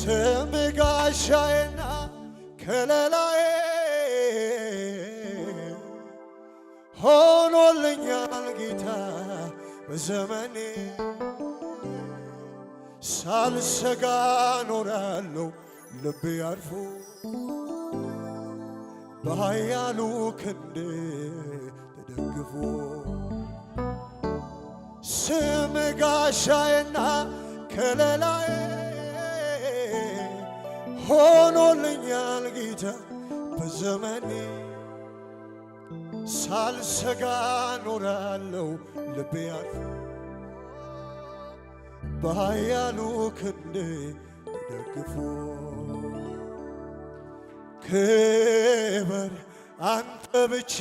ስም ጋሻዬና ከለላዬ ሆኖልኛል ጌታ በዘመኔ ሳልሰጋ ኖራለሁ ልቤ አርፎ በኃያሉ ክንድ ተደግፎ ስም ጋሻዬና ከለላዬ ሆኖልኛል ጌታ በዘመኔ ሳልሰጋ ኖራለሁ ልቤ አርፎ በኃያሉ ክንድ ተደግፎ ክብር አንተ ብቻ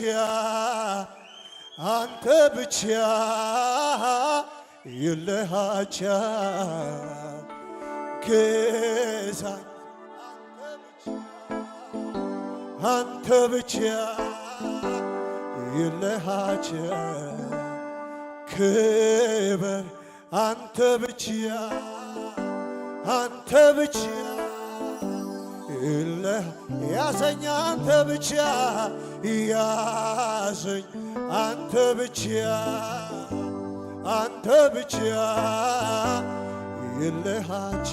የለህ አቻ ግዛት አንተ ብቻ የለህ አቻ ክብር አንተ ብቻ የለህ ያዘኝ አንተ ብቻ ያዘኝ አንተ ብቻ የለህ አቻ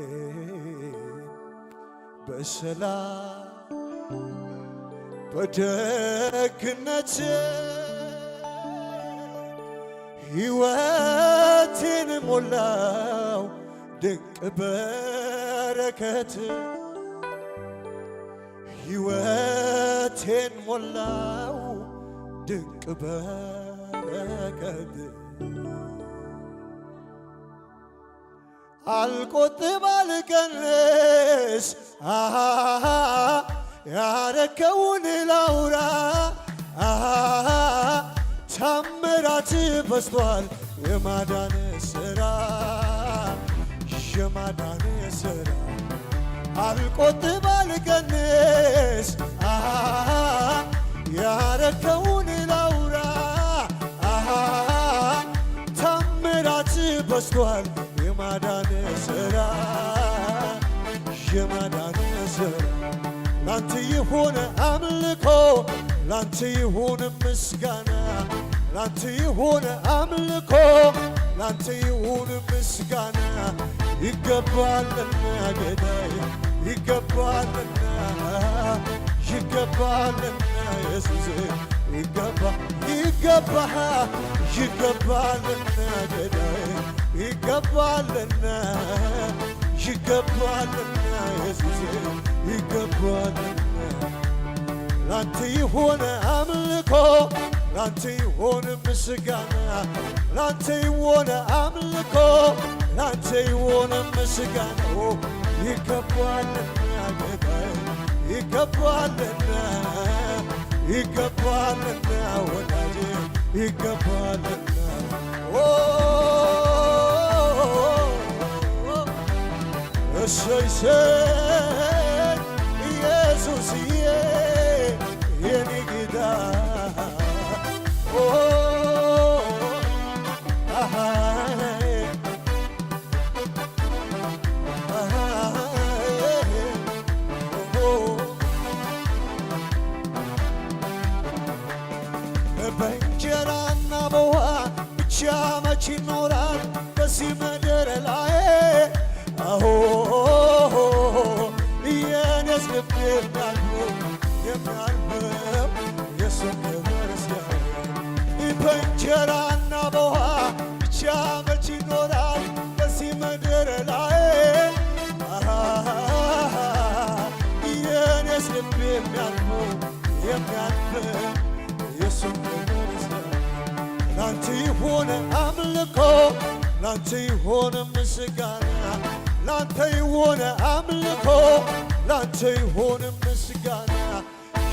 ቤቴን በሰላም በደግነት ሕይወቴን ሞላው ድንቅ በረከት ሕይወቴን ሞላው ድንቅ በረከት አልቆጥብ አልቀንስ ያረከውን ላውራ ታምራት በዝቷል የማዳን ሥራ አልቆጥብ አልቀንስ ያረከውን ላውራ ታምራት በዝቷል የማዳን ሥራ ላንተ ይሁን አምልኮ ላንተ ይሁን ምስጋና ላንተ ይሁን አምልኮ ላንተ ይሁን ምስጋና ይገባልና ጌታዬ ይገባልና ኢየሱስ ይገባልና ጌታዬ ይገባልና ኢየሱስ ይገባልና ላንተ ይሁን አምልኮ ላንተ ይሁን ምስጋና ላንተ ይሁን አምልኮ ላንተ ይሁን ምስጋና ይገባልና ጌታዬ ይገባልና ወዳጄ ይገባልና እሰይ ኢየሱስዬ የኔ ጌታ በእንጀራና በውሃ ብቻ መች ይኖራል በዚህ ምድር ላይ አሆ የኔስ ልብ የሚያልፈው የሱን ክብር ሲያይ በእንጀራና በውሃ ብቻ መች ይኖራል በዚህ ምድር ላይ የኔስ ልብ የሚያልፈው የሱን ክብር ሲያይ ላንተ ይሁን አምልኮ ላንተ ይሁን ምስጋና ላንተ ይሁን አምልኮ ላንተ ይሁን ምስጋና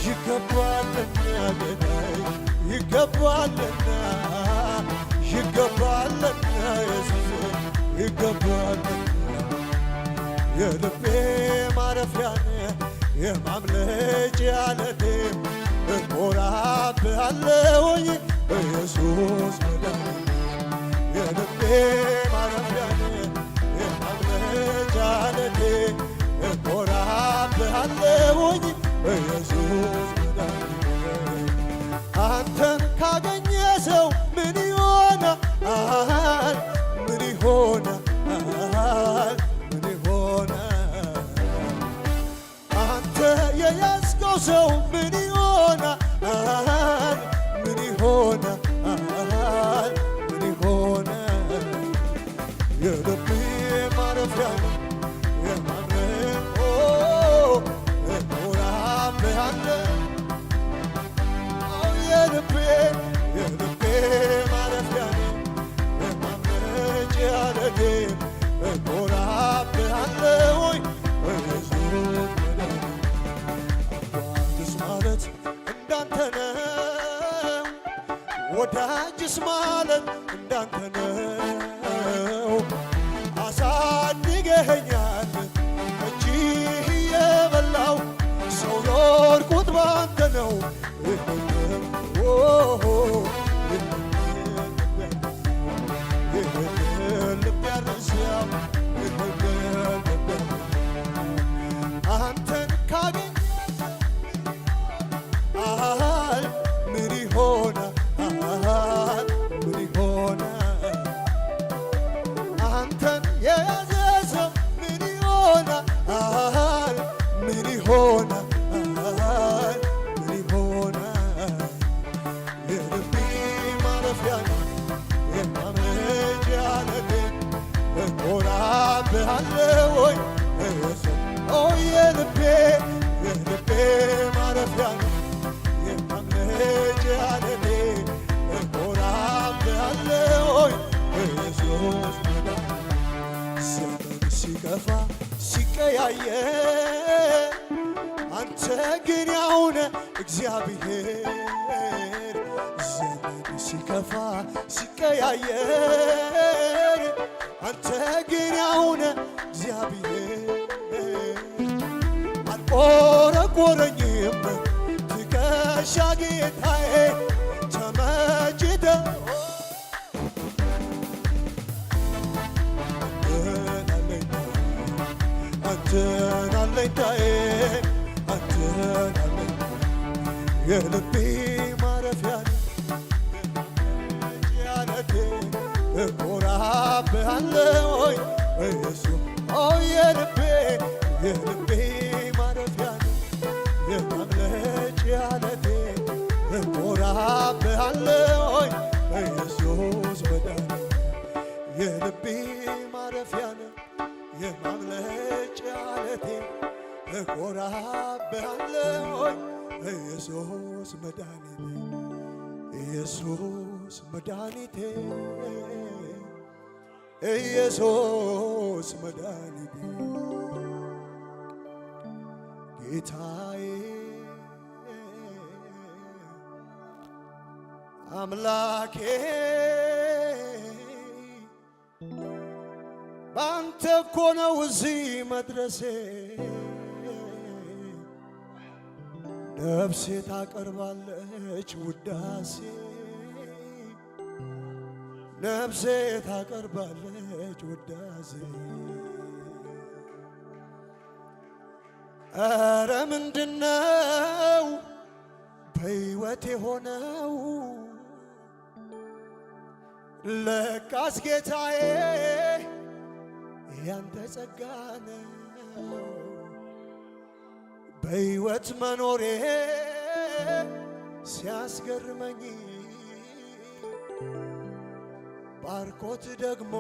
ይገባልና ጌታዬ ይገባልና ኢየሱስ ይገባልና የልቤ ማረፊያነ የማምለጫ ዓለቴ እኮራብሃለሁኝ ኢየሱስ መድኃኒቴ ማረፊያ የማምለጫ ዓለቴ እኮራብሃለሁኝ ኢየሱስ መድኃኒቴ አንተን ካገኘ ሰው ምን ይሆናል ምን ይሆናል ምን ይሆናል አንተ የያዝከው ሰው ምን ይሆናል ምን ይሆናል ምን ይሆናል የልቤ ማረፊያ የማምለኮ እኮራብሃለሁ የልቤ ማረፊያ የማምለጫ ዓለቴ እኮራብሃለሁ ኢየሱስ አባትስ ማለት እንዳንተ ነው ወዳጅስ ማለት እንዳንተ ነው አሳድገኸኛል እጅህ የበላው ሰው የወርቁት ባንተ ነው አንተን ካገኘ ምን ይሆናል ምን ይሆናል አንተን የያዘ ሰው ምን ይሆናል ምን ይሆናል ምን ይሆናል የልቤ ማረፊያ የማምለጫ ዓለቴ እኮራብሃለሁ የልቤ ማረፊያ የማምለጫ ዓለቴ እኮራብሃለሁ ኢየሱስ ዘመን ሲገፋ ሲቀያየር አንተ ግን ያው ነህ እግዚአብሔር ዘመን ሲከፋ ሲቀያየር አንተ ግን ያው ነህ እግዚአብሔር አልቆረቆረኝም ትከሻ ጌታዬ ተመችተህ አንተን አለኝታዬ አንተን አለኝታዬ የልቤ ማረፊያ ዓለቴ እኮራብሃለሁ ኢየሱስ የልቤ ማረፊያ የማምለጫ ዓለቴ እኮራብሃለሁ ኢየሱስ መድኃኒቴ የልቤ ማረፊያ የማምለጫ ዓለቴ እኮራብሃለሁ ኢየሱስ መድኃኒቴ ኢየሱስ መድኃኒቴ ኢየሱስ መድኃኒቴ ጌታዬ አምላኬ ባንተ እኮ ነው እዚህ መድረሴ ነፍሴ ታቀርባለች ውዳሴ ነፍሴ ታቀርባለች ውዳሴ ኧረ ምንድነው በሕይወቴ የሆነው ለካስ ጌታዬ ያንተ ጸጋ ነው በሕይወት መኖሬ ሲያስገርመኝ ባርኮት ደግሞ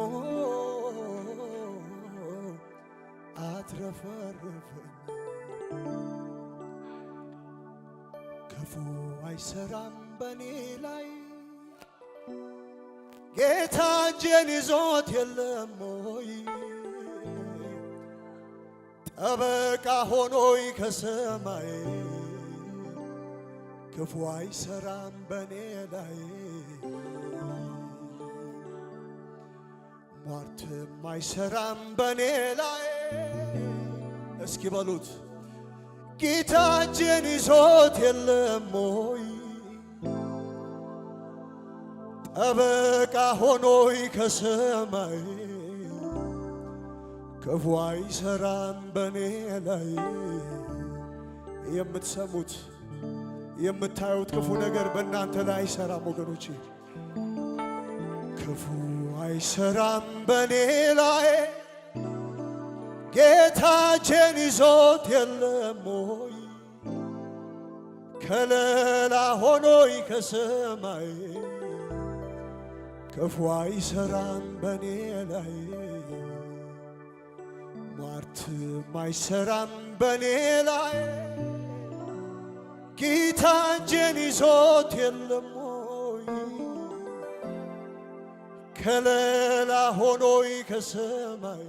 አትረፈረፈኝ ክፉ አይሰራም በኔ ላይ ጌታ እጄን ይዞት የለም ሆይ ጠበቃ ሆኖይ ከሰማይ ክፉ አይሰራም በኔ ላይ ሟርትም አይሰራም በኔ ላይ እስኪ በሉት ጌታ እጄን ይዞት የለም ሆይ አበቃ ሆኖይ ከሰማይ ክፉ አይሰራም በኔ ላይ የምትሰሙት የምታዩት ክፉ ነገር በእናንተ ላይ አይሰራም ወገኖቼ ክፉ አይሰራም በኔ ላይ ጌታችን ይዞት የለም ወይ ከለላ ሆኖይ ከሰማይ ክፉ አይሰራም በኔ ላይ ሟርትም አይሰራም በኔ ላይ ጌታ እጄን ይዞት የለም ወይ ከለላ ሆኖይ ከሰማይ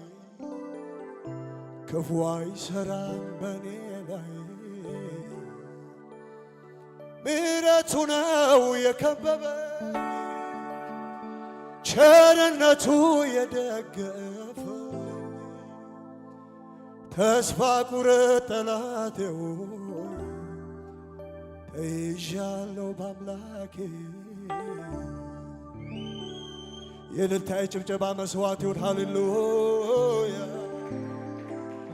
ክፉ አይሰራም በኔ ላይ ምሕረቱ ነው የከበበኝ ቸርነቱ የደገፈኝ ተስፋ ቁረጥ ጠላቴ ሆይ ተይዣለሁ በአምላኬ የእልልታ የጭብጨባ መስዋዕት ይሁን ሃሌሉያ